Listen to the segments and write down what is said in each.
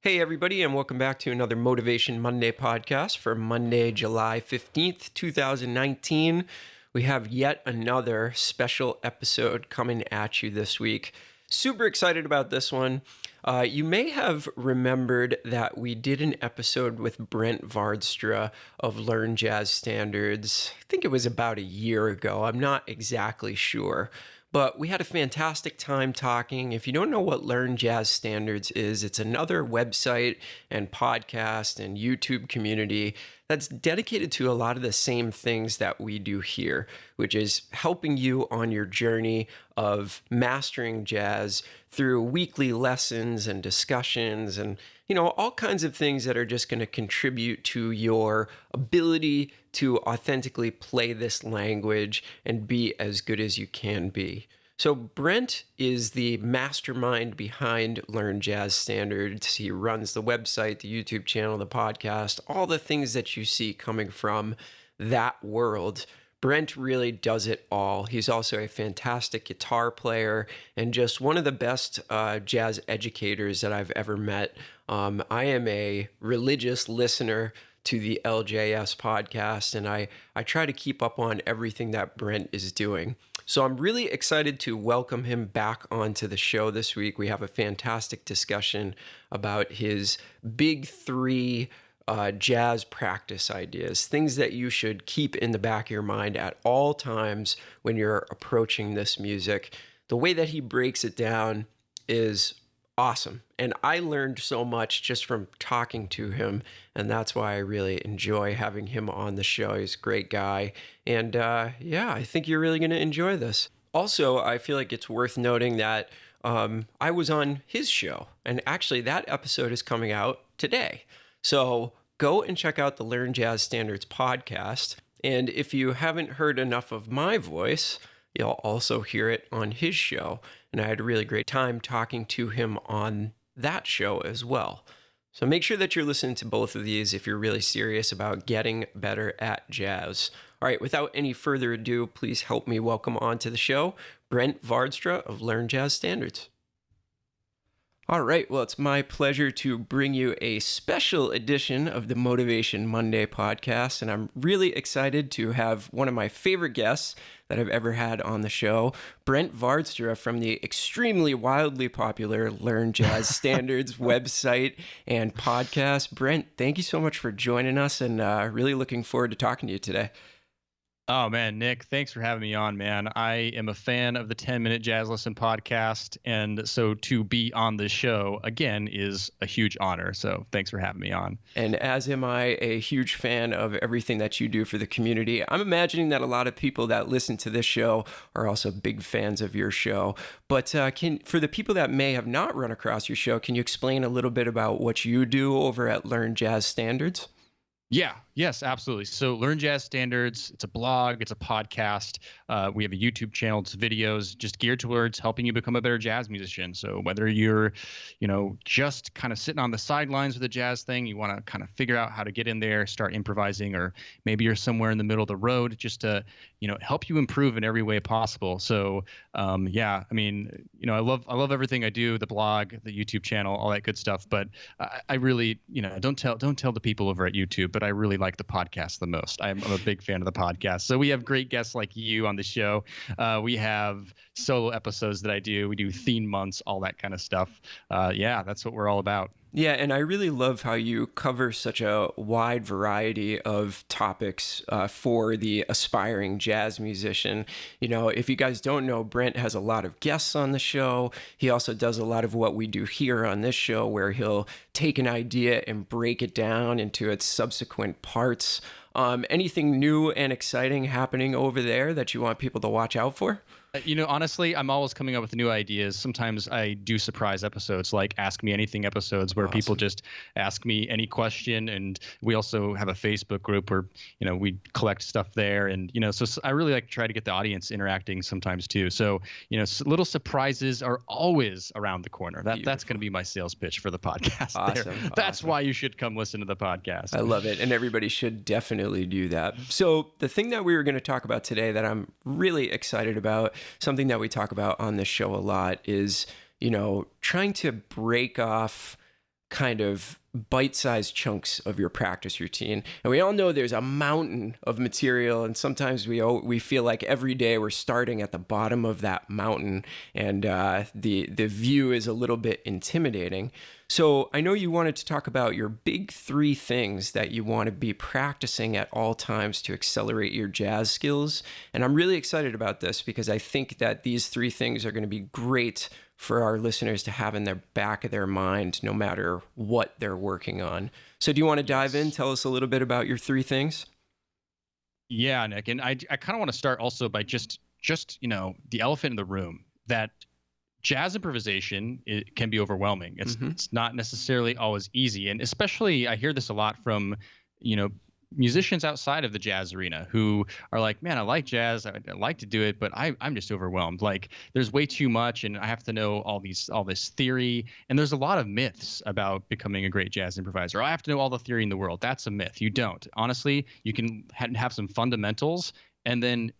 Hey, everybody, and welcome back to another Motivation Monday podcast for Monday, July 15th, 2019. We have yet another special episode coming at you this week. Super excited about this one. You may have remembered that we did an episode with Brent Vaartstra of Learn Jazz Standards. I think it was about a year ago. I'm not exactly sure. But we had a fantastic time talking. If you don't know what Learn Jazz Standards is, it's another website and podcast and YouTube community that's dedicated to a lot of the same things that we do here, which is helping you on your journey of mastering jazz through weekly lessons and discussions and all kinds of things that are just going to contribute to your ability to authentically play this language and be as good as you can be. So Brent is the mastermind behind Learn Jazz Standards. He runs the website, the YouTube channel, the podcast, all the things that you see coming from that world. Brent really does it all. He's also a fantastic guitar player and just one of the best jazz educators that I've ever met. I am a religious listener to the LJS podcast, and I try to keep up on everything that Brent is doing. So I'm really excited to welcome him back onto the show this week. We have a fantastic discussion about his big three jazz practice ideas, things that you should keep in the back of your mind at all times when you're approaching this music. The way that he breaks it down is awesome. And I learned so much just from talking to him. And that's why I really enjoy having him on the show. He's a great guy. And I think you're really going to enjoy this. Also, I feel like it's worth noting that I was on his show. And actually, that episode is coming out today. So go and check out the Learn Jazz Standards podcast. And if you haven't heard enough of my voice, you'll also hear it on his show. And I had a really great time talking to him on that show as well. So make sure that you're listening to both of these if you're really serious about getting better at jazz. All right, without any further ado, please help me welcome onto the show Brent Vaartstra of Learn Jazz Standards. All right, well, it's my pleasure to bring you a special edition of the Motivation Monday podcast, and I'm really excited to have one of my favorite guests that I've ever had on the show, Brent Vaartstra from the extremely wildly popular Learn Jazz Standards website and podcast. Brent, thank you so much for joining us, and really looking forward to talking to you today. Oh man, Nick, thanks for having me on, man. I am a fan of the 10-Minute Jazz Lesson podcast, and so to be on the show again is a huge honor. So thanks for having me on. And as am I, a huge fan of everything that you do for the community. I'm imagining that a lot of people that listen to this show are also big fans of your show. But for the people that may have not run across your show, can you explain a little bit about what you do over at Learn Jazz Standards? Yes, absolutely. So Learn Jazz Standards, it's a blog, it's a podcast. We have a YouTube channel, it's videos just geared towards helping you become a better jazz musician. So whether you're, just kind of sitting on the sidelines with the jazz thing, you want to kind of figure out how to get in there, start improvising, or maybe you're somewhere in the middle of the road just to, help you improve in every way possible. So, I love everything I do, the blog, the YouTube channel, all that good stuff. But I really, don't tell the people over at YouTube, but I really like the podcast the most. I'm a big fan of the podcast. So we have great guests like you on the show. We have solo episodes that I do. We do theme months, all that kind of stuff. That's what we're all about. Yeah, and I really love how you cover such a wide variety of topics for the aspiring jazz musician. If you guys don't know, Brent has a lot of guests on the show. He also does a lot of what we do here on this show, where he'll take an idea and break it down into its subsequent parts. Anything new and exciting happening over there that you want people to watch out for? Honestly, I'm always coming up with new ideas. Sometimes I do surprise episodes like Ask Me Anything episodes where people just ask me any question. And we also have a Facebook group where, we collect stuff there. And, so I really like to try to get the audience interacting sometimes too. So, little surprises are always around the corner. That's going to be my sales pitch for the podcast. Awesome. That's why you should come listen to the podcast. I love it. And everybody should definitely do that. So the thing that we were going to talk about today that I'm really excited about, something that we talk about on this show a lot, is, trying to break off kind of bite-sized chunks of your practice routine. And we all know there's a mountain of material, and sometimes we feel like every day we're starting at the bottom of that mountain, and the view is a little bit intimidating. So I know you wanted to talk about your big 3 things that you want to be practicing at all times to accelerate your jazz skills. And I'm really excited about this because I think that these 3 things are going to be great for our listeners to have in their back of their mind, no matter what they're working on. So do you want to dive in? Tell us a little bit about your 3 things. Yeah, Nick. And I kind of want to start also by just, the elephant in the room, that jazz improvisation, it can be overwhelming. It's not necessarily always easy. And especially I hear this a lot from, musicians outside of the jazz arena who are like, man, I like jazz. I like to do it, but I'm just overwhelmed. Like there's way too much and I have to know all this theory. And there's a lot of myths about becoming a great jazz improviser. I have to know all the theory in the world. That's a myth. You don't. Honestly, you can have some fundamentals. And then,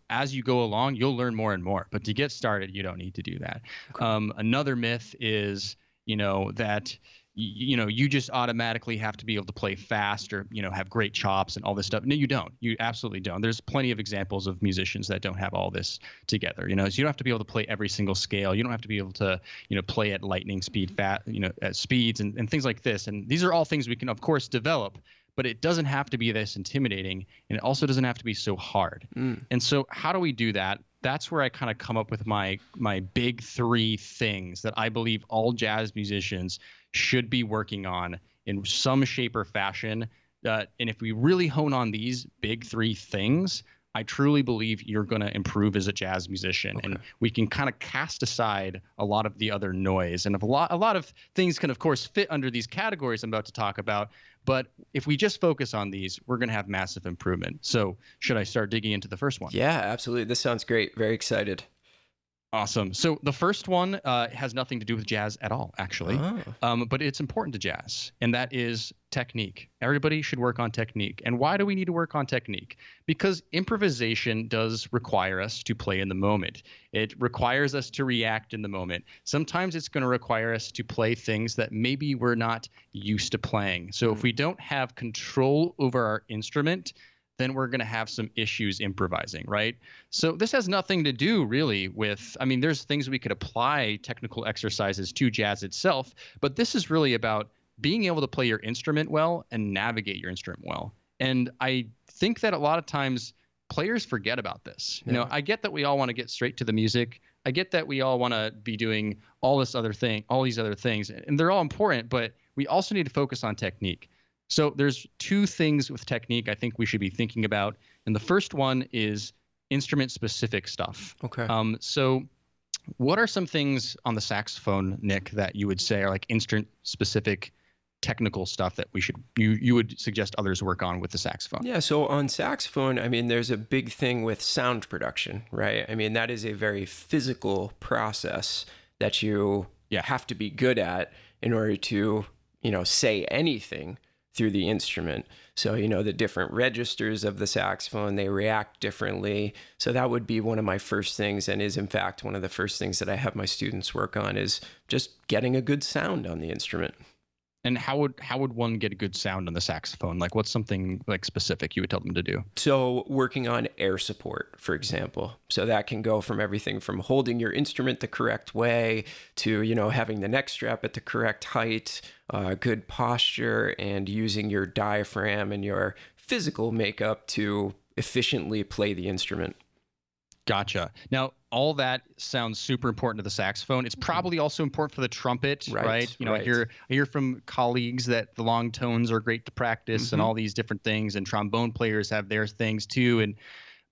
as you go along, you'll learn more and more. But to get started, you don't need to do that. Okay. Another myth is, that you just automatically have to be able to play fast or have great chops and all this stuff. No, you don't. You absolutely don't. There's plenty of examples of musicians that don't have all this together. So you don't have to be able to play every single scale. You don't have to be able to play at lightning speed, at speeds and things like this. And these are all things we can of course develop. But it doesn't have to be this intimidating, and it also doesn't have to be so hard. And so how do we do that? That's where I kind of come up with my big 3 things that I believe all jazz musicians should be working on in some shape or fashion. And if we really hone on these big 3 things, I truly believe you're going to improve as a jazz musician. Okay. And we can kind of cast aside a lot of the other noise. And a lot of things can, of course, fit under these categories I'm about to talk about. But if we just focus on these, we're going to have massive improvement. So should I start digging into the first one? Yeah, absolutely. This sounds great. Very excited. Awesome. So the first one has nothing to do with jazz at all, actually, but it's important to jazz, and that is technique. Everybody should work on technique. And why do we need to work on technique? Because improvisation does require us to play in the moment. It requires us to react in the moment. Sometimes it's going to require us to play things that maybe we're not used to playing. So if we don't have control over our instrument, then we're going to have some issues improvising, right? So this has nothing to do really with, there's things we could apply technical exercises to jazz itself, but this is really about being able to play your instrument well and navigate your instrument well. And I think that a lot of times players forget about this. Yeah. I get that we all want to get straight to the music. I get that we all want to be doing all these other things, and they're all important, but we also need to focus on technique. So there's 2 things with technique I think we should be thinking about. And the first one is instrument-specific stuff. Okay. So what are some things on the saxophone, Nick, that you would say are like instrument-specific technical stuff that you would suggest others work on with the saxophone? Yeah, so on saxophone, there's a big thing with sound production, right? That is a very physical process that you have to be good at in order to, say anything through the instrument. So, the different registers of the saxophone, they react differently. So that would be one of my first things, and is in fact one of the first things that I have my students work on, is just getting a good sound on the instrument. And how would one get a good sound on the saxophone? Like what's something like specific you would tell them to do? So working on air support, for example. So that can go from everything from holding your instrument the correct way to, having the neck strap at the correct height, good posture, and using your diaphragm and your physical makeup to efficiently play the instrument. Gotcha. Now, all that sounds super important to the saxophone. It's probably also important for the trumpet, right? I hear from colleagues that the long tones are great to practice and all these different things, and trombone players have their things too.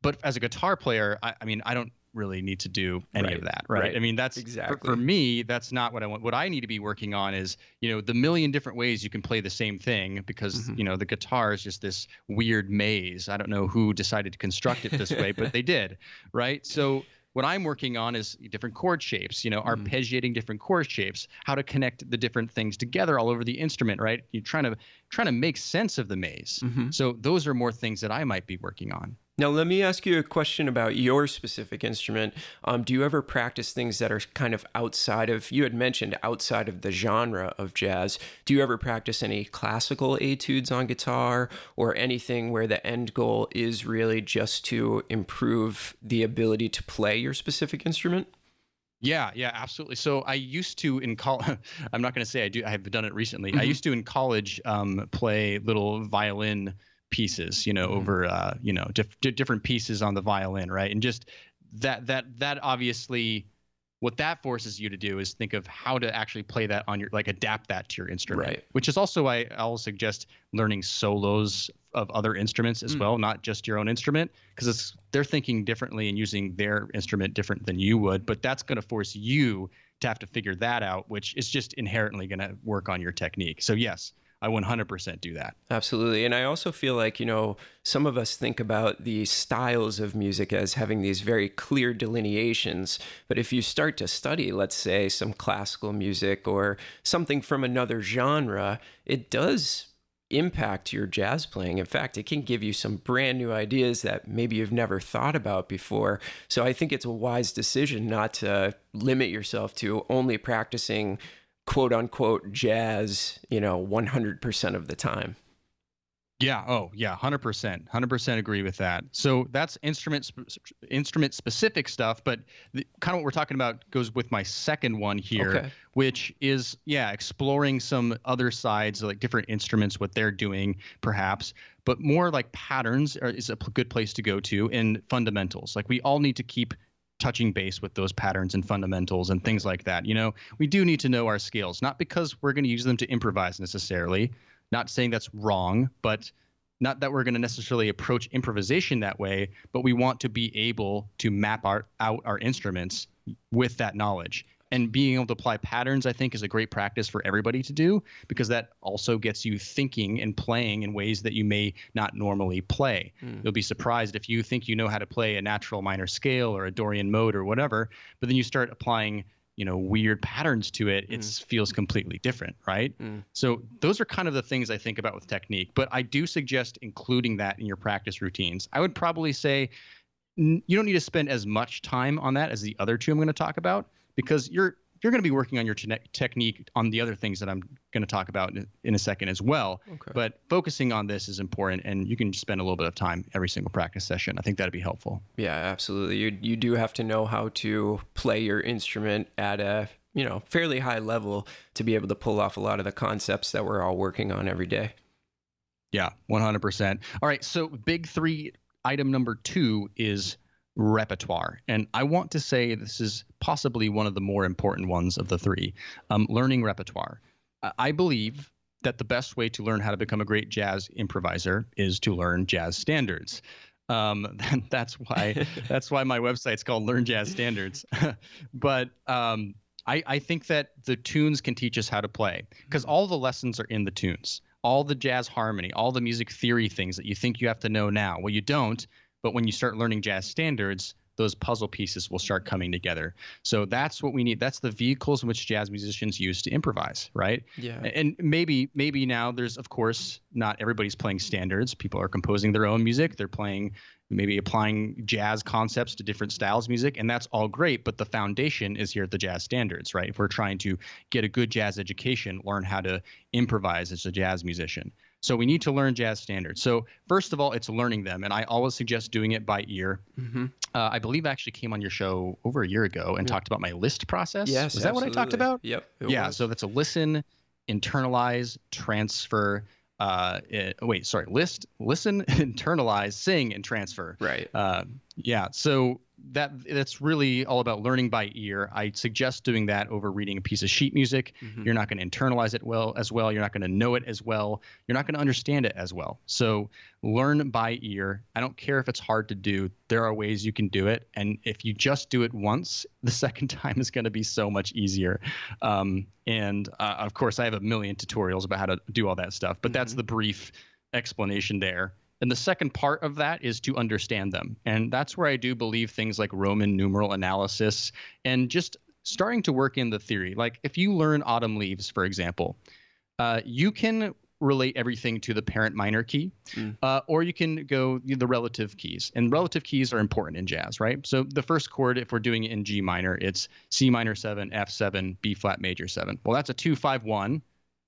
But as a guitar player, I don't really need to do any of that, right? That's exactly for me, that's not what I want. What I need to be working on is, the million different ways you can play the same thing, because, the guitar is just this weird maze. I don't know who decided to construct it this way, but they did, right? So what I'm working on is different chord shapes, arpeggiating different chord shapes, how to connect the different things together all over the instrument, right? You're trying to make sense of the maze. So those are more things that I might be working on. Now, let me ask you a question about your specific instrument. Do you ever practice things that are kind of outside of, you had mentioned outside of the genre of jazz? Do you ever practice any classical etudes on guitar or anything where the end goal is really just to improve the ability to play your specific instrument? Yeah, yeah, absolutely. So I used to in college. I'm not going to say I do. I have done it recently. I Hmm. used to in college play little violin pieces, Hmm. over different pieces on the violin, right? And just that obviously, what that forces you to do is think of how to actually play that on your, like, adapt that to your instrument, Right. which is also why I'll suggest learning solos of other instruments as Mm. well, not just your own instrument, because they're thinking differently and using their instrument different than you would, but that's going to force you to have to figure that out, which is just inherently going to work on your technique. So yes, I 100% do that. Absolutely. And I also feel like, some of us think about the styles of music as having these very clear delineations. But if you start to study, let's say, some classical music or something from another genre, it does impact your jazz playing. In fact, it can give you some brand new ideas that maybe you've never thought about before. So I think it's a wise decision not to limit yourself to only practicing quote unquote jazz, 100% of the time. Yeah. Oh, yeah. 100%. 100% agree with that. So that's instrument specific stuff, but kind of what we're talking about goes with my second one here, Okay. which is, yeah, exploring some other sides, like different instruments, what they're doing, perhaps, but more like patterns is a good place to go to, and fundamentals. Like, we all need to keep touching base with those patterns and fundamentals and things like that. We do need to know our scales, not because we're going to use them to improvise necessarily. Not saying that's wrong, but not that we're going to necessarily approach improvisation that way, but we want to be able to map out our instruments with that knowledge. And being able to apply patterns, I think, is a great practice for everybody to do, because that also gets you thinking and playing in ways that you may not normally play. Mm. You'll be surprised if you think you know how to play a natural minor scale or a Dorian mode or whatever, but then you start applying weird patterns to it, it feels completely different, right? Mm. So those are kind of the things I think about with technique, but I do suggest including that in your practice routines. I would probably say you don't need to spend as much time on that as the other two I'm going to talk about, because you're going to be working on your technique on the other things that I'm going to talk about in a second as well. Okay. But focusing on this is important, and you can spend a little bit of time every single practice session. I think that'd be helpful. Yeah, absolutely. You do have to know how to play your instrument at a, fairly high level to be able to pull off a lot of the concepts that we're all working on every day. Yeah, 100%. All right, so big three, item number 2 is repertoire. And I want to say this is possibly one of the more important ones of the three, learning repertoire. I believe that the best way to learn how to become a great jazz improviser is to learn jazz standards. That's why my website's called Learn Jazz Standards. But I think that the tunes can teach us how to play, because all the lessons are in the tunes. All the jazz harmony, all the music theory things that you think you have to know now. Well, you don't. But when you start learning jazz standards, those puzzle pieces will start coming together. So that's what we need. That's the vehicles in which jazz musicians use to improvise, right? Yeah. And maybe now there's, of course, not everybody's playing standards. People are composing their own music. They're playing, maybe applying jazz concepts to different styles of music, and that's all great. But the foundation is here at the jazz standards, right? If we're trying to get a good jazz education, learn how to improvise as a jazz musician. So we need to learn jazz standards. So first of all, it's learning them, and I always suggest doing it by ear. Mm-hmm. I believe I actually came on your show over a year ago and talked about my list process. Yes, Was that what I talked about? Yep. Yeah. So that's a listen, internalize, transfer. Listen, internalize, sing, and transfer. Right. Yeah. So that's really all about learning by ear. I suggest doing that over reading a piece of sheet music. Mm-hmm. You're not going to internalize it as well. You're not going to know it as well. You're not going to understand it as well. So learn by ear. I don't care if it's hard to do. There are ways you can do it. And if you just do it once, the second time is going to be so much easier. Of course, I have a million tutorials about how to do all that stuff, but that's the brief explanation there. And the second part of that is to understand them. And that's where I do believe things like Roman numeral analysis and just starting to work in the theory. Like if you learn Autumn Leaves, for example, you can relate everything to the parent minor key, or you can go the relative keys. And relative keys are important in jazz, right? So the first chord, if we're doing it in G minor, it's C minor 7, F7, B flat major 7. Well, that's a 2-5-1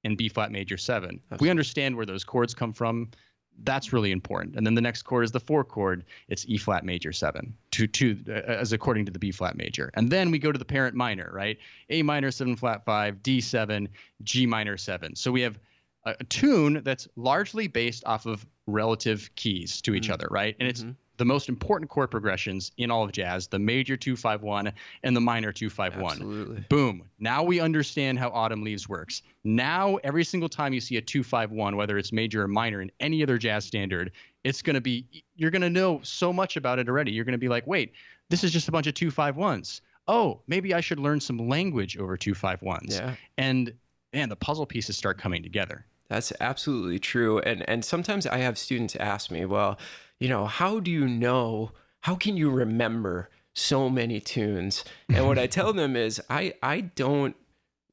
in B flat major 7. Absolutely. If we understand where those chords come from, that's really important. And then the next chord is the 4 chord. It's E flat major 7, as according to the B flat major. And then we go to the parent minor, right? A minor 7 flat 5, D7, G minor 7. So we have a tune that's largely based off of relative keys to each other, right? And it's the most important chord progressions in all of jazz, the major 2-5-1 and the minor 2-5-1. Absolutely. Boom. Now we understand how Autumn Leaves works. Now, every single time you see a 2-5-1, whether it's major or minor in any other jazz standard, it's going to be, you're going to know so much about it already. You're going to be like, wait, this is just a bunch of 2-5-1s. Oh, maybe I should learn some language over 2-5-1s. Yeah. And man, the puzzle pieces start coming together. That's absolutely true. And sometimes I have students ask me, well, how do you know, how can you remember so many tunes? And what I tell them is I don't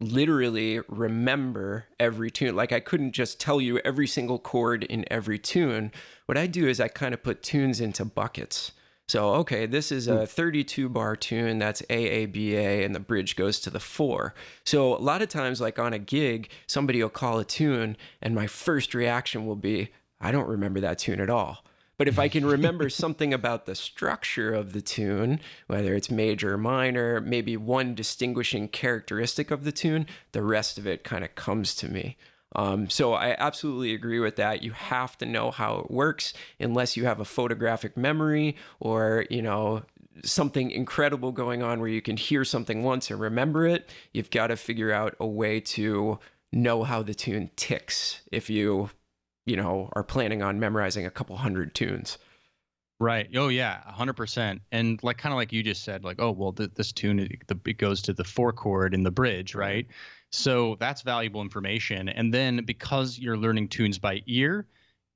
literally remember every tune. Like I couldn't just tell you every single chord in every tune. What I do is I kind of put tunes into buckets. So, okay, this is a 32 bar tune, that's AABA, and the bridge goes to the 4. So a lot of times, like on a gig, somebody will call a tune, and my first reaction will be, I don't remember that tune at all. But if I can remember something about the structure of the tune, whether it's major or minor, maybe one distinguishing characteristic of the tune, the rest of it kind of comes to me. So I absolutely agree with that. You have to know how it works unless you have a photographic memory or, something incredible going on where you can hear something once and remember it. You've got to figure out a way to know how the tune ticks if you are planning on memorizing a couple hundred tunes. Right. Oh yeah, 100%. And kind of like you just said, oh, well, this tune, it goes to the 4 chord in the bridge, right? So that's valuable information. And then because you're learning tunes by ear,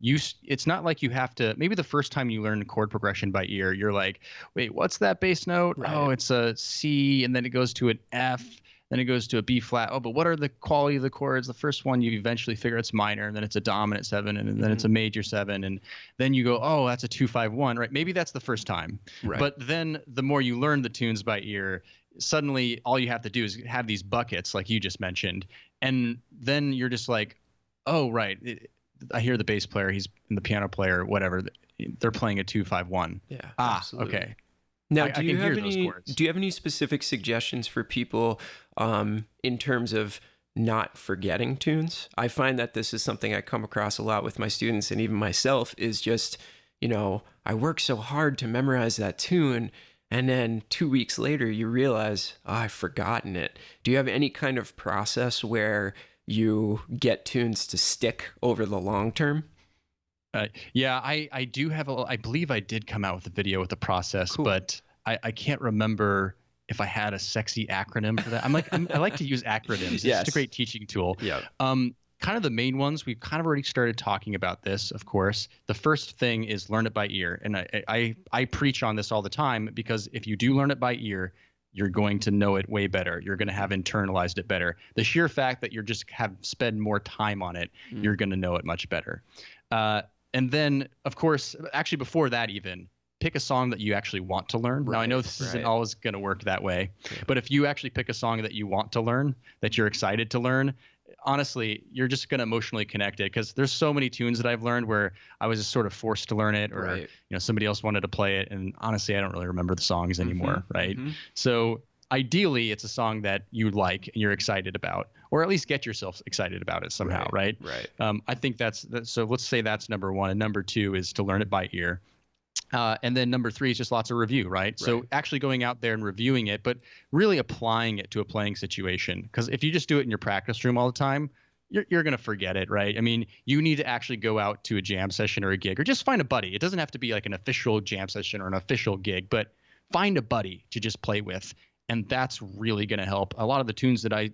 it's not like you have to, maybe the first time you learn chord progression by ear, you're like, wait, what's that bass note? Right. Oh, it's a C, and then it goes to an F, then it goes to a B flat. Oh, but what are the quality of the chords? The first one, you eventually figure it's minor, and then it's a dominant 7, and then it's a major 7, and then you go, oh, that's a 2-5-1, right? Maybe that's the first time. Right. But then the more you learn the tunes by ear, suddenly all you have to do is have these buckets like you just mentioned, and then you're just like, oh, right, I hear the bass player, and the piano player, whatever, they're playing a 2-5-1. Yeah, absolutely. Okay. Now, do you have any specific suggestions for people in terms of not forgetting tunes? I find that this is something I come across a lot with my students and even myself, is just, I work so hard to memorize that tune, and then 2 weeks later you realize, I've forgotten it. Do you have any kind of process where you get tunes to stick over the long term? Yeah, I do have I believe I did come out with a video with the process, cool. But I can't remember if I had a sexy acronym for that. I like to use acronyms. Yes. It's a great teaching tool. Yeah. Kind of the main ones, we've kind of already started talking about this, of course. The first thing is learn it by ear. And I preach on this all the time, because if you do learn it by ear, you're going to know it way better. You're going to have internalized it better. The sheer fact that you're just have spent more time on it, you're going to know it much better. And then, of course, actually before that even, pick a song that you actually want to learn. Right, now, I know this isn't always going to work that way, but if you actually pick a song that you want to learn, that you're excited to learn, honestly, you're just going to emotionally connect it, because there's so many tunes that I've learned where I was just sort of forced to learn it, or somebody else wanted to play it, and honestly, I don't really remember the songs anymore, right? So ideally, it's a song that you like and you're excited about, or at least get yourself excited about it somehow, right? I think that's so. Let's say that's number 1, and number 2 is to learn it by ear. And then number 3 is just lots of review, right? So actually going out there and reviewing it, but really applying it to a playing situation. Because if you just do it in your practice room all the time, you're going to forget it, right? I mean, you need to actually go out to a jam session or a gig, or just find a buddy. It doesn't have to be like an official jam session or an official gig, but find a buddy to just play with. And that's really going to help. A lot of the tunes that I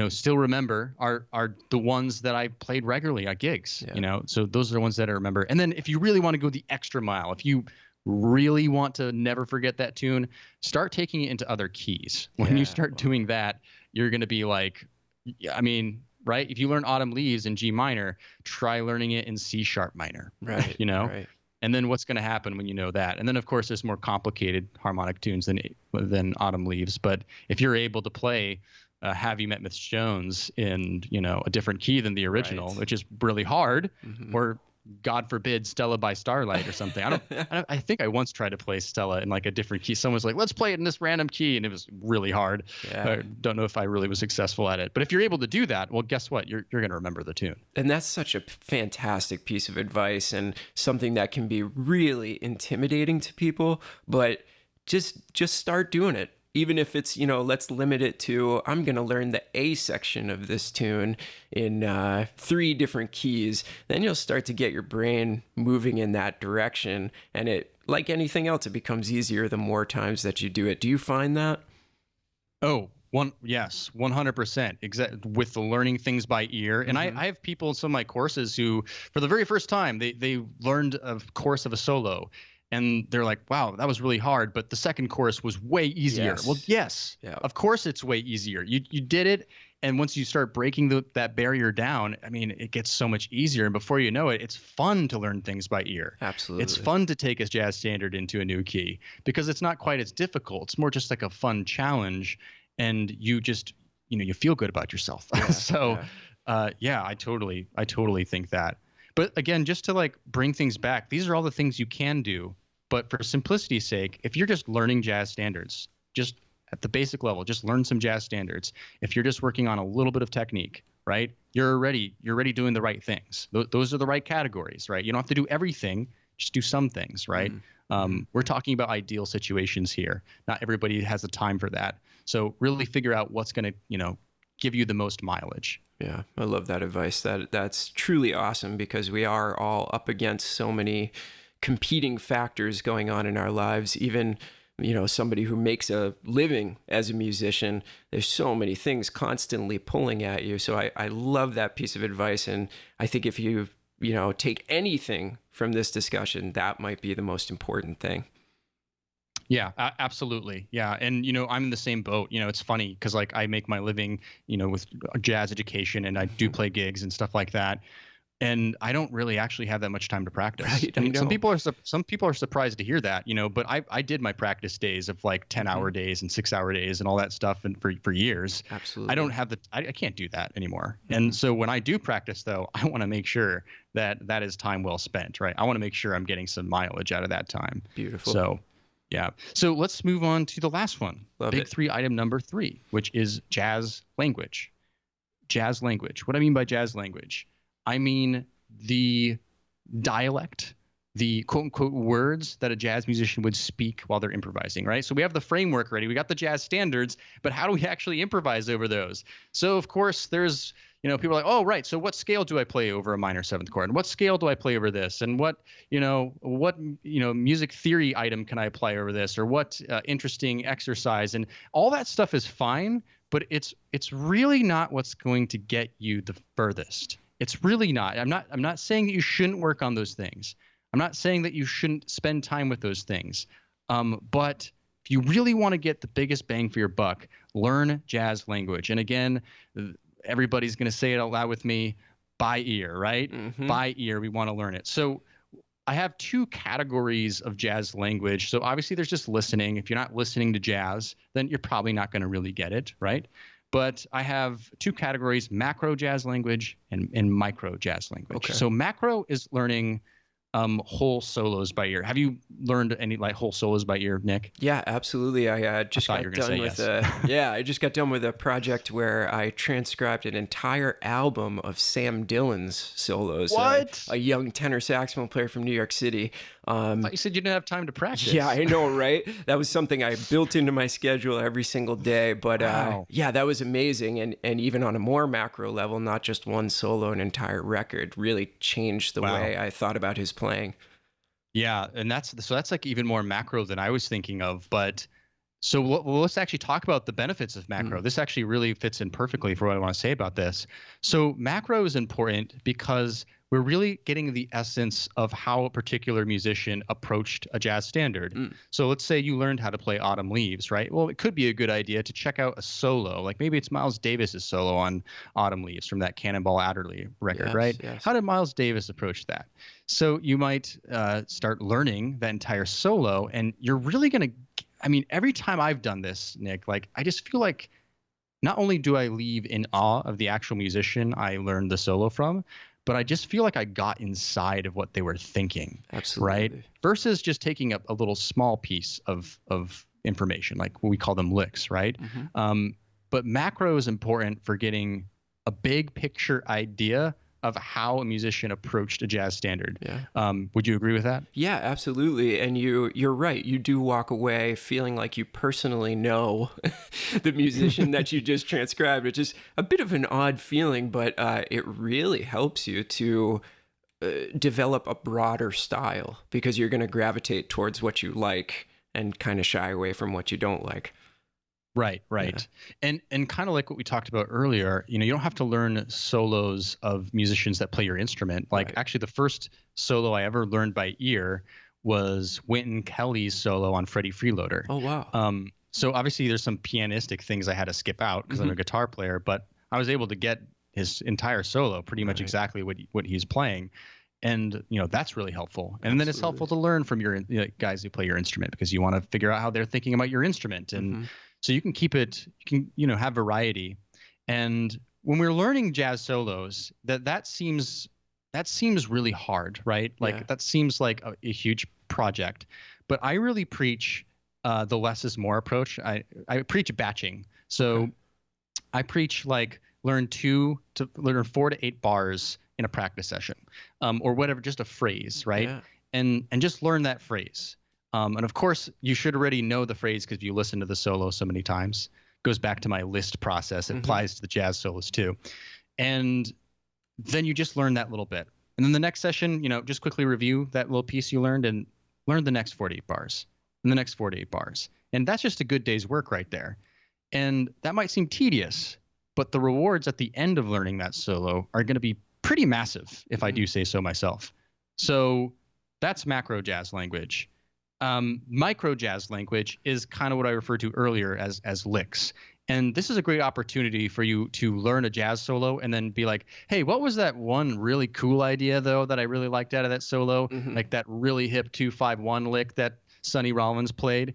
still remember are the ones that I played regularly at gigs, so those are the ones that I remember. And then if you really want to go the extra mile, if you really want to never forget that tune, start taking it into other keys. When you start doing that, you're going to be like, I mean, right? If you learn Autumn Leaves in G minor, try learning it in C sharp minor, Right. you know? Right. And then what's going to happen when you know that? And then of course there's more complicated harmonic tunes than Autumn Leaves. But if you're able to play Have You Met Miss Jones in, you know, a different key than the original, Right. which is really hard, Mm-hmm. or God forbid Stella by Starlight or something. I think I once tried to play Stella in like a different key. Someone was like, let's play it in this random key. And it was really hard. Yeah. I don't know if I really was successful at it. But if you're able to do that, well, guess what? You're going to remember the tune. And that's such a fantastic piece of advice, and something that can be really intimidating to people, but just start doing it. Even if it's, you know, let's limit it to, I'm going to learn the A section of this tune in 3 different keys. Then you'll start to get your brain moving in that direction. And it, like anything else, it becomes easier the more times that you do it. Do you find that? Oh, yes, 100%. With the learning things by ear. And I have people in some of my courses who, for the very first time, they learned a course of a solo. And they're like, wow, that was really hard. But the second course was way easier. Yes. Well, yes, Yeah. of course it's way easier. You did it. And once you start breaking that barrier down, I mean, it gets so much easier. And before you know it, it's fun to learn things by ear. Absolutely. It's fun to take a jazz standard into a new key because it's not quite as difficult. It's more just like a fun challenge. And you just, you know, you feel good about yourself. Yeah, So, yeah. I totally think that. But again, just to like bring things back, these are all the things you can do. But for simplicity's sake, if you're just learning jazz standards, just at the basic level, just learn some jazz standards. If you're just working on a little bit of technique, right, you're already doing the right things. Those are the right categories, right? You don't have to do everything, just do some things, right? We're talking about ideal situations here. Not everybody has the time for that. So really figure out what's going to, you know, give you the most mileage. Yeah, I love that advice. That's truly awesome, because we are all up against so many competing factors going on in our lives. Even, you know, somebody who makes a living as a musician, there's so many things constantly pulling at you. So I love that piece of advice. And I think if you know, take anything from this discussion, that might be the most important thing. Yeah, absolutely. Yeah. And, you know, I'm in the same boat. You know, it's funny because like I make my living, you know, with jazz education, and I do play gigs and stuff like that. And I don't really actually have that much time to practice. Right, And some people are surprised to hear that, you know, but I did my practice days of like 10-hour days and 6-hour days and all that stuff, and for years. Absolutely. I don't have I can't do that anymore. And so when I do practice though, I want to make sure that is time well spent, right? I want to make sure I'm getting some mileage out of that time. Beautiful. So yeah. So let's move on to the last one. Love Big it. 3 item number 3, which is jazz language. Jazz language. What I mean by jazz language, I mean the dialect, the quote unquote words that a jazz musician would speak while they're improvising, right? So we have the framework ready. We got the jazz standards, but how do we actually improvise over those? So of course there's, you know, people are like, oh, right. So what scale do I play over a minor 7th chord? And what scale do I play over this? And what music theory item can I apply over this? Or what interesting exercise? And all that stuff is fine, but it's really not what's going to get you the furthest. It's really not. I'm not saying that you shouldn't work on those things. I'm not saying that you shouldn't spend time with those things. But if you really want to get the biggest bang for your buck, learn jazz language. And again, everybody's going to say it out loud with me, by ear, right? By ear, we want to learn it. So I have 2 categories of jazz language. So obviously there's just listening. If you're not listening to jazz, then you're probably not going to really get it, right? But I have 2 categories: macro jazz language and micro jazz language. Okay. So macro is learning whole solos by ear. Have you learned any like whole solos by ear, Nick? Yeah, absolutely. I just got done with I just got done with a project where I transcribed an entire album of Sam Dillon's solos. What? A young tenor saxophone player from New York City. I thought you said you didn't have time to practice. Yeah, I know, right? That was something I built into my schedule every single day. But Wow. yeah, that was amazing. And even on a more macro level, not just one solo, an entire record, really changed the way I thought about his playing. Yeah, and that's like even more macro than I was thinking of. But So let's actually talk about the benefits of macro. This actually really fits in perfectly for what I want to say about this. So macro is important because we're really getting the essence of how a particular musician approached a jazz standard. So let's say you learned how to play Autumn Leaves, right? Well, it could be a good idea to check out a solo. Like maybe it's Miles Davis's solo on Autumn Leaves from that Cannonball Adderley record, right? Yes. How did Miles Davis approach that? So you might start learning that entire solo, and you're really going to, I mean, every time I've done this, Nick, like I just feel like not only do I leave in awe of the actual musician I learned the solo from, but I just feel like I got inside of what they were thinking. Absolutely. Right? Versus just taking up a little small piece of information, like we call them licks, right? But macro is important for getting a big picture idea of how a musician approached a jazz standard. Would you agree with that? Yeah, absolutely. And you're right. You do walk away feeling like you personally know the musician that you just transcribed, which is a bit of an odd feeling, but it really helps you to develop a broader style because you're going to gravitate towards what you like and kind of shy away from what you don't like. Right. Yeah. And kind of like what we talked about earlier, you don't have to learn solos of musicians that play your instrument. Like actually the first solo I ever learned by ear was Wynton Kelly's solo on Freddie Freeloader. Oh, wow. So obviously there's some pianistic things I had to skip out because I'm a guitar player, but I was able to get his entire solo pretty much exactly what he's playing. And, that's really helpul. And then it's helpful to learn from your guys who play your instrument because you want to figure out how they're thinking about your instrument. And so you can keep it, have variety. And when we're learning jazz solos, that seems really hard, right? Like that seems like a huge project. But I really preach the less is more approach. I preach batching. So I preach like learn 4 to 8 bars in a practice session, or whatever, just a phrase, right? Yeah. And just learn that phrase. And of course, you should already know the phrase because you listen to the solo so many times. Goes back to my list process. It applies to the jazz solos too. And then you just learn that little bit. And then the next session, just quickly review that little piece you learned and learn the next 48 bars and the next 48 bars. And that's just a good day's work right there. And that might seem tedious, but the rewards at the end of learning that solo are going to be pretty massive, if I do say so myself. So that's macro jazz language. Micro jazz language is kind of what I referred to earlier as licks. And this is a great opportunity for you to learn a jazz solo and then be like, hey, what was that one really cool idea, though, that I really liked out of that solo? Like that really hip 2-5-1 lick that Sonny Rollins played.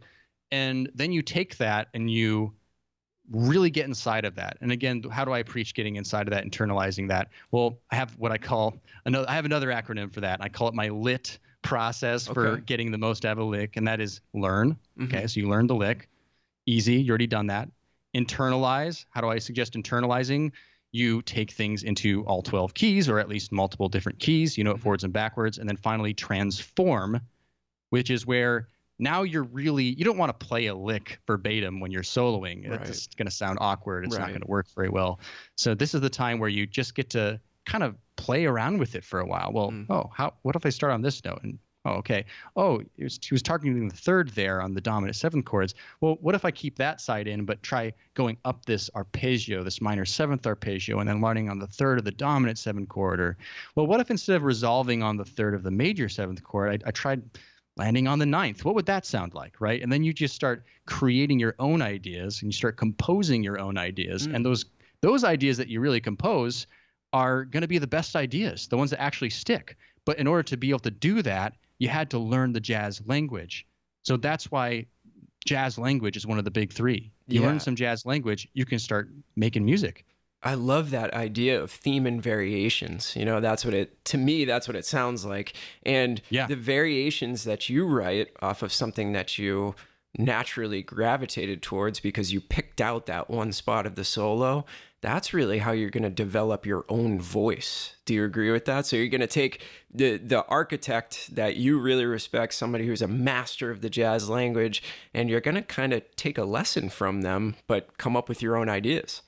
And then you take that and you really get inside of that. And again, how do I preach getting inside of that, internalizing that? Well, I have what I call another acronym for that. I call it my LIT process for getting the most out of a lick, and that is learn. Okay, so you learn the lick. Easy, you already done that. Internalize. How do I suggest internalizing? You take things into all 12 keys, or at least multiple different keys, it forwards and backwards. And then finally transform, which is where now you don't want to play a lick verbatim when you're soloing. It's going to sound awkward. It's not going to work very well. So this is the time where you just get to kind of play around with it for a while. Well, what if I start on this note? And he was targeting the third there on the dominant 7th chords. Well, what if I keep that side in, but try going up this arpeggio, this minor 7th arpeggio, and then learning on the 3rd of the dominant 7th chord? Or, well, what if instead of resolving on the 3rd of the major 7th chord, I tried landing on the 9th? What would that sound like, right? And then you just start creating your own ideas and you start composing your own ideas. And those ideas that you really compose are going to be the best ideas, the ones that actually stick. But in order to be able to do that, you had to learn the jazz language. So that's why jazz language is one of the big 3. You learn some jazz language, you can start making music. I love that idea of theme and variations. That's what it sounds like. And the variations that you write off of something that you naturally gravitated towards because you picked out that one spot of the solo, that's really how you're going to develop your own voice. Do you agree with that? So you're going to take the architect that you really respect, somebody who's a master of the jazz language, and you're going to kind of take a lesson from them, but come up with your own ideas.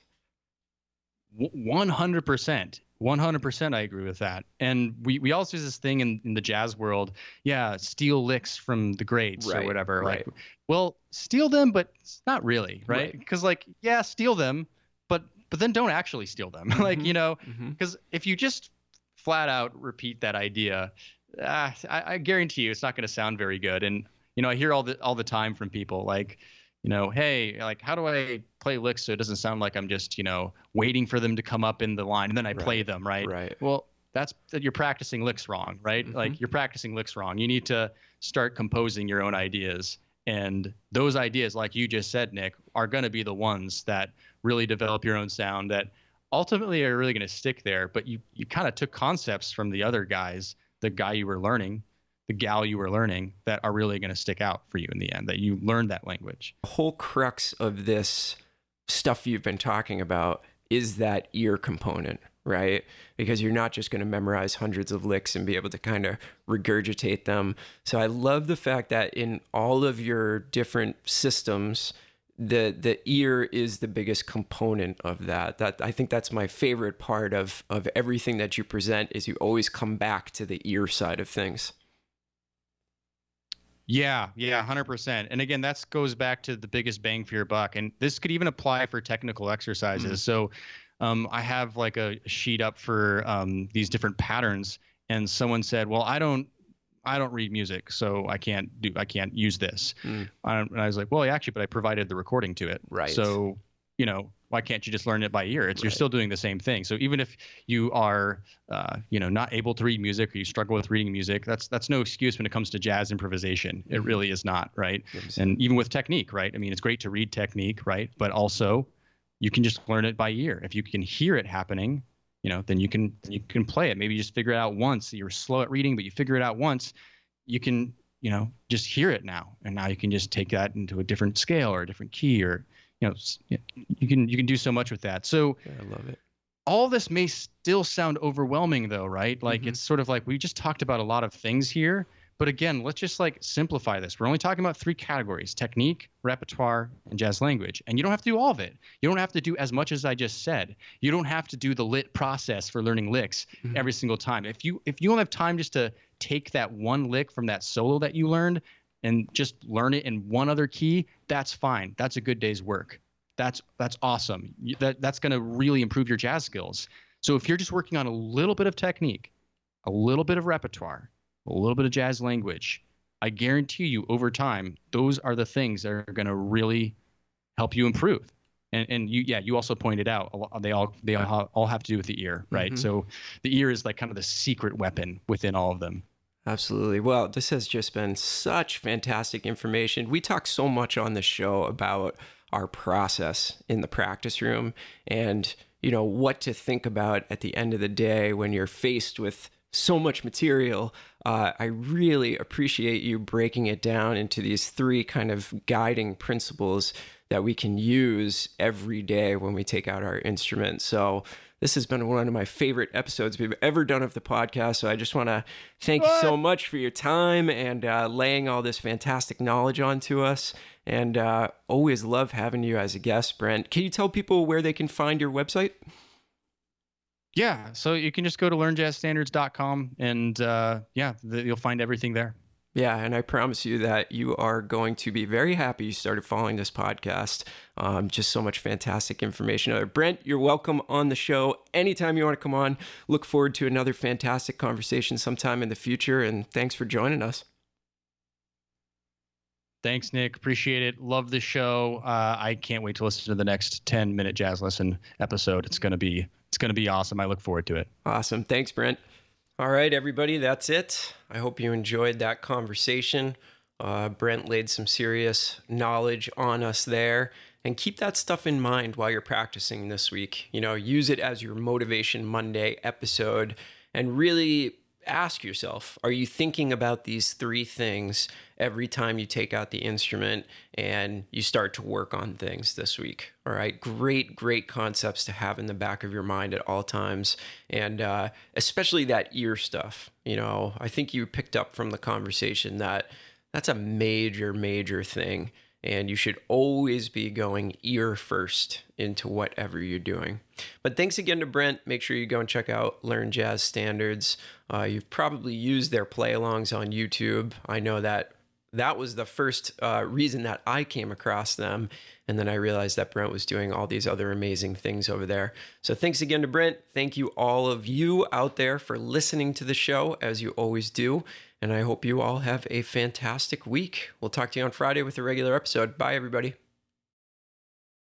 100%. 100% I agree with that. And we also use this thing in the jazz world. Yeah, steal licks from the greats or Right, whatever. right, Like, well, steal them, but it's not really, right? right. Because like, yeah, steal them, but then don't actually steal them. Like, Mm-hmm. Mm-hmm. because if you just flat out repeat that idea, I guarantee you it's not going to sound very good. And I hear all the time from people like, hey, like, how do I play licks so it doesn't sound like I'm just, waiting for them to come up in the line and then I play Right, them, right? right. Well, that's that you're practicing licks wrong, right? Mm-hmm. Like you're practicing licks wrong. You need to start composing your own ideas. And those ideas, like you just said, Nick, are going to be the ones that really develop your own sound that ultimately are really going to stick there. But you kind of took concepts from the other guys, the guy you were learning, the gal you were learning, that are really going to stick out for you in the end, that you learned that language. The whole crux of this stuff you've been talking about is that ear component, right? Because you're not just going to memorize hundreds of licks and be able to kind of regurgitate them. So I love the fact that in all of your different systems, the ear is the biggest component of that. That I think that's my favorite part of everything that you present is you always come back to the ear side of things. Yeah, 100%. And again, that goes back to the biggest bang for your buck. And this could even apply for technical exercises. So I have like a sheet up for these different patterns. And someone said, well, I don't read music, so I can't use this. And I was like, well, yeah, actually, but I provided the recording to it. Right. So, why can't you just learn it by ear? You're Right. still doing the same thing. So even if you are, not able to read music or you struggle with reading music, that's no excuse when it comes to jazz improvisation. It really is not, right? And even with technique, right? I mean, it's great to read technique, right? But also, you can just learn it by ear. If you can hear it happening, then you can play it. Maybe you just figure it out once. You're slow at reading, but you figure it out once. You can, just hear it now, and now you can just take that into a different scale or a different key, or you can do so much with that. So Yeah, I love it. all this may still sound overwhelming, though, right? Like it's sort of like we just talked about a lot of things here. But again, let's just like simplify this. We're only talking about 3 categories: technique, repertoire, and jazz language. And you don't have to do all of it. You don't have to do as much as I just said. You don't have to do the lit process for learning licks every single time. If you don't have time just to take that one lick from that solo that you learned and just learn it in one other key, that's fine. That's a good day's work. That's awesome. That's going to really improve your jazz skills. So if you're just working on a little bit of technique, a little bit of repertoire, a little bit of jazz language, I guarantee you over time, those are the things that are going to really help you improve. And you also pointed out they all have to do with the ear, right? So the ear is like kind of the secret weapon within all of them. Absolutely. Well, this has just been such fantastic information. We talk so much on the show about our process in the practice room and, what to think about at the end of the day when you're faced with so much material. I really appreciate you breaking it down into these 3 kind of guiding principles that we can use every day when we take out our instrument. So this has been one of my favorite episodes we've ever done of the podcast. So I just want to thank you so much for your time and laying all this fantastic knowledge onto us. And always love having you as a guest, Brent. Can you tell people where they can find your website? Yeah, so you can just go to learnjazzstandards.com and you'll find everything there. Yeah, and I promise you that you are going to be very happy you started following this podcast. Just so much fantastic information. Brent, you're welcome on the show anytime you want to come on. Look forward to another fantastic conversation sometime in the future, and thanks for joining us. Thanks, Nick. Appreciate it. Love the show. I can't wait to listen to the next 10-minute jazz lesson episode. It's gonna be awesome. I look forward to it. Awesome. Thanks, Brent. All right, everybody, that's it. I hope you enjoyed that conversation. Brent laid some serious knowledge on us there. And keep that stuff in mind while you're practicing this week. Use it as your Motivation Monday episode and really ask yourself, are you thinking about these 3 things every time you take out the instrument and you start to work on things this week? All right. Great concepts to have in the back of your mind at all times. And especially that ear stuff. I think you picked up from the conversation that that's a major thing. and you should always be going ear first into whatever you're doing. But thanks again to Brent. Make sure you go and check out Learn Jazz Standards. You've probably used their play-alongs on YouTube. I know that was the first reason that I came across them. And then I realized that Brent was doing all these other amazing things over there. So thanks again to Brent. Thank you all of you out there for listening to the show, as you always do. And I hope you all have a fantastic week. We'll talk to you on Friday with a regular episode. Bye, everybody.